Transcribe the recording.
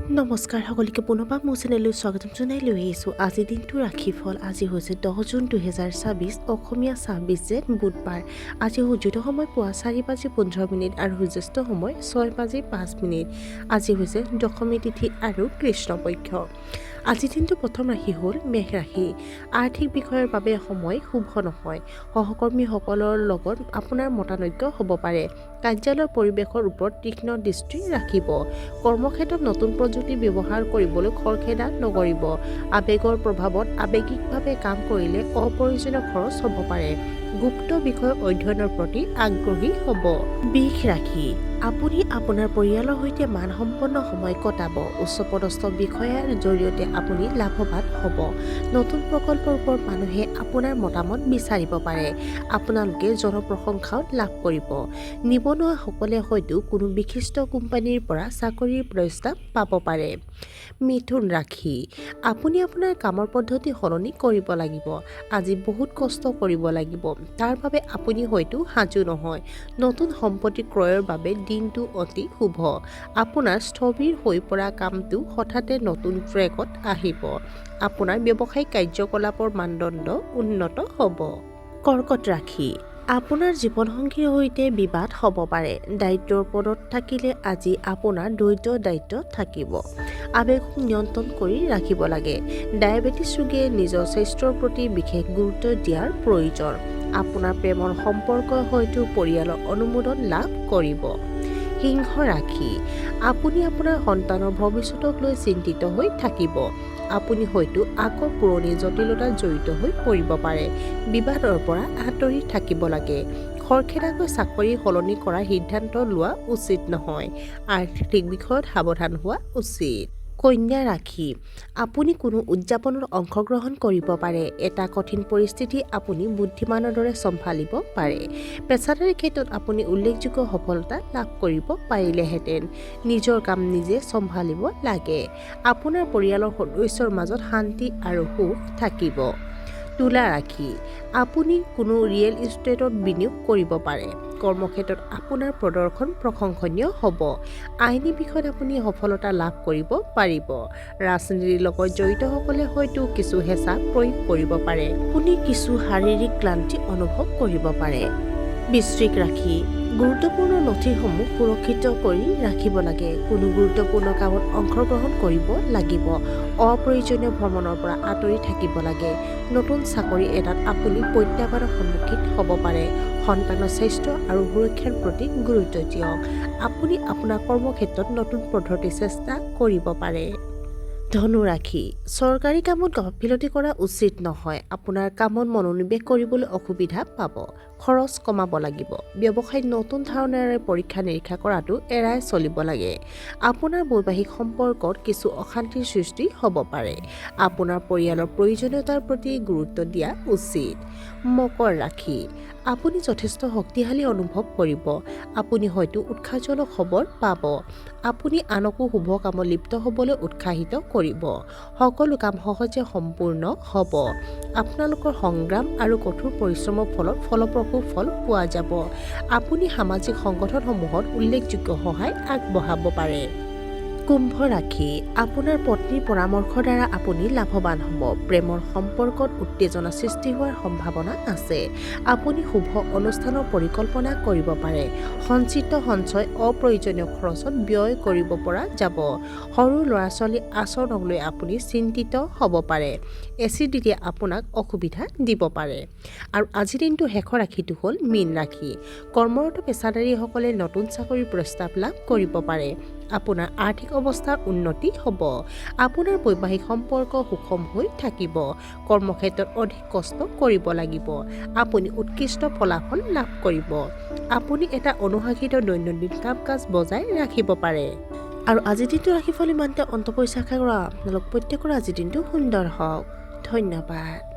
নমস্কাৰ সকলোকে পুনৰবাৰ মোৰ চেনেললৈ স্বাগতম জনাই লৈ আহিছোঁ। আজি দিনটো ৰাশিফল। আজি হৈছে 10 জুন 2024, অসমীয়া 26 জেঠ বুধবাৰ। আজি সূৰ্যোদয় সময় পুৱা 4:15 আৰু সূৰ্যাস্ত সময় 6:05। আজি হৈছে দশমী তিথি আৰু কৃষ্ণপক্ষ। আজি দিনটো প্ৰথম ৰাশি হ'ল মেষ ৰাশি। আৰ্থিক বিষয়ৰ বাবে সময় শুভ নহয়। সহকৰ্মীসকলৰ লগত আপোনাৰ মতানৈক্য হ'ব পাৰে। কাৰ্যালয়ৰ পৰিৱেশৰ ওপৰত তীক্ষ্ণ দৃষ্টি ৰাখিব। কৰ্মক্ষেত্ৰত নতুন প্ৰযুক্তি ব্যৱহাৰ কৰিবলৈ খৰখেদা নকৰিব। আৱেগৰ প্ৰভাৱত আৱেগিকভাৱে কাম কৰিলে অপ্ৰয়োজনীয় খৰচ হ'ব পাৰে। গুপ্ত বিষয় অধ্যয়নৰ প্ৰতি আগ্ৰহী হ'ব। বৃষ ৰাশি। আপুনি আপোনাৰ পৰিয়ালৰ সৈতে মানসম্পন্ন সময় কটাব। উচ্চপদস্থ বিষয়াৰ জৰিয়তে আপুনি লাভৱান হ'ব। নতুন প্ৰকল্পৰ ওপৰত মানুহে আপোনাৰ মতামত বিচাৰিব পাৰে। আপোনালোকে জনপ্ৰশংসাও লাভ কৰিব। নিবনুৱাসকলে হয়তো কোনো বিশিষ্ট কোম্পানীৰ পৰা চাকৰিৰ প্ৰস্তাৱ পাব পাৰে। মিথুন ৰাশি। আপুনি আপোনাৰ কামৰ পদ্ধতি সলনি কৰিব লাগিব। আজি বহুত কষ্ট কৰিব লাগিব। তাৰ বাবে আপুনি হয়তো সাজু নহয়। নতুন সম্পত্তি ক্ৰয়ৰ বাবে দিনটো অতি শুভ। আপোনাৰ স্থবিৰ হৈ পৰা কামটো হঠাতে নতুন ট্ৰেকত আহিব। আপোনাৰ ব্যৱসায়িক কাৰ্যকলাপৰ মানদণ্ড উন্নত হ'ব। কৰ্কট ৰাশি। আপোনাৰ জীৱনসংগীৰ সৈতে বিবাদ হ'ব পাৰে। দায়িত্বৰ পদত থাকিলে আজি আপোনাৰ দায়িত্ব থাকিব। আৱেগক নিয়ন্ত্ৰণ কৰি ৰাখিব লাগে। ডায়েবেটিছ ৰোগীয়ে নিজৰ স্বাস্থ্যৰ প্ৰতি বিশেষ গুৰুত্ব দিয়াৰ প্ৰয়োজন। আপোনাৰ প্ৰেমৰ সম্পৰ্কই হয়তো পৰিয়ালৰ অনুমোদন লাভ কৰিব। সিংহ ৰাশি। আপুনি আপোনাৰ সন্তানৰ ভৱিষ্যতক লৈ চিন্তিত হৈ থাকিব। আপুনি হয়তো আকৌ পুৰণি জটিলতাত জড়িত হৈ পৰিব পাৰে। বিবাদৰ পৰা আঁতৰি থাকিব লাগে। খৰখেদাকৈ চাকৰি সলনি কৰাৰ সিদ্ধান্ত লোৱা উচিত নহয়। আৰ্থিক বিষয়ত সাৱধান হোৱা উচিত। কন্যা ৰাশি। আপুনি কোনো উদযাপনত অংশগ্ৰহণ কৰিব পাৰে। এটা কঠিন পৰিস্থিতি আপুনি বুদ্ধিমানৰ দৰে চম্ভালিব পাৰে। পেছাদাৰী ক্ষেত্ৰত আপুনি উল্লেখযোগ্য সফলতা লাভ কৰিব পাৰিলেহেঁতেন। নিজৰ কাম নিজে চম্ভালিব লাগে। আপোনাৰ পৰিয়ালৰ সদস্যৰ মাজত শান্তি আৰু সুখ থাকিব। তুলা ৰাশি। আপুনি কোনো ৰিয়েল ইষ্টেটত বিনিয়োগ কৰিব পাৰে। কৰ্মক্ষেত্ৰত আপোনাৰ প্ৰদৰ্শন প্ৰশংসনীয় হ'ব। আইনী বিষয়ত আপুনি সফলতা লাভ কৰিব পাৰিব। ৰাজনীতিৰ লগত জড়িতসকলে হয়তো কিছু হেঁচা প্ৰয়োগ কৰিব পাৰে। আপুনি কিছু শাৰীৰিক ক্লান্তি অনুভৱ কৰিব পাৰে। বৃশ্চিক ৰাশি। গুৰুত্বপূৰ্ণ নথিসমূহ সুৰক্ষিত কৰি ৰাখিব লাগে। কোনো গুৰুত্বপূৰ্ণ কামত অংশগ্ৰহণ কৰিব লাগিব। অপ্ৰয়োজনীয় ভ্ৰমণৰ পৰা আঁতৰি থাকিব লাগে। নতুন চাকৰি এটাত আপুনি প্ৰত্যাহ্বানৰ সন্মুখীন হ'ব পাৰে। সন্তানৰ স্বাস্থ্য আৰু সুৰক্ষাৰ প্ৰতি গুৰুত্ব দিয়ক। আপুনি আপোনাৰ কৰ্মক্ষেত্ৰত নতুন পদ্ধতি চেষ্টা কৰিব পাৰে। ধনু ৰাশি। চৰকাৰী কামত গাফিলতি কৰা উচিত নহয়। আপোনাৰ কামত মনোনিৱেশ কৰিবলৈ অসুবিধা পাব। খৰচ কমাব লাগিব। ব্যৱসায়ত নতুন ধাৰণেৰে পৰীক্ষা নিৰীক্ষা কৰাটো এৰাই চলিব লাগে। আপোনাৰ বৈবাহিক সম্পৰ্কত কিছু অশান্তিৰ সৃষ্টি হ'ব পাৰে। আপোনাৰ পৰিয়ালৰ প্ৰয়োজনীয়তাৰ প্ৰতি গুৰুত্ব দিয়া উচিত। মকৰ ৰাশি। আপুনি যথেষ্ট শক্তিশালী অনুভৱ কৰিব। আপুনি হয়তো উৎসাহজনক খবৰ পাব। আপুনি আনকো শুভ কামত লিপ্ত হ'বলৈ উৎসাহিত কৰিব। সকলো কাম সহজে সম্পূৰ্ণ হ'ব। আপোনালোকৰ সংগ্ৰাম আৰু কঠোৰ পৰিশ্ৰমৰ ফলত ফলপ্ৰসূ ফল পোৱা যাব। আপুনি সামাজিক সংগঠনসমূহত উল্লেখযোগ্য সহায় আগবঢ়াব পাৰে। কুম্ভ ৰাশি। আপোনাৰ পত্নীৰ পৰামৰ্শৰ দ্বাৰা আপুনি লাভৱান হ'ব। প্ৰেমৰ সম্পৰ্কত উত্তেজনা সৃষ্টি হোৱাৰ সম্ভাৱনা আছে। আপুনি শুভ অনুষ্ঠানৰ পৰিকল্পনা কৰিব পাৰে। সঞ্চিত সঞ্চয় অপ্ৰয়োজনীয় খৰচত ব্যয় কৰিব পৰা যাব। সৰু ল'ৰা-ছোৱালীৰ আচৰণক লৈ আপুনি চিন্তিত হ'ব পাৰে। এচিডিটিয়ে আপোনাক অসুবিধা দিব পাৰে। আৰু আজিৰ দিনটো শেষৰ ৰাশিটো হ'ল মীন ৰাশি। কৰ্মৰত পেছাদাৰীসকলে নতুন চাকৰিৰ প্ৰস্তাৱ লাভ কৰিব পাৰে। আপোনাৰ আৰ্থিক অৱস্থাৰ উন্নতি হ'ব। আপোনাৰ বৈবাহিক সম্পৰ্ক সুষম হৈ থাকিব। কৰ্মক্ষেত্ৰত অধিক কষ্ট কৰিব লাগিব। আপুনি উৎকৃষ্ট ফলাফল লাভ কৰিব। আপুনি এটা অনুশাসিত দৈনন্দিন কাম কাজ বজাই ৰাখিব পাৰে। আৰু আজিৰ দিনটো ৰাশিফল ইমানতে অন্ত পৰিছে। আশা কৰা আপোনালোক প্ৰত্যেকৰে আজিৰ দিনটো সুন্দৰ হওক। ধন্যবাদ।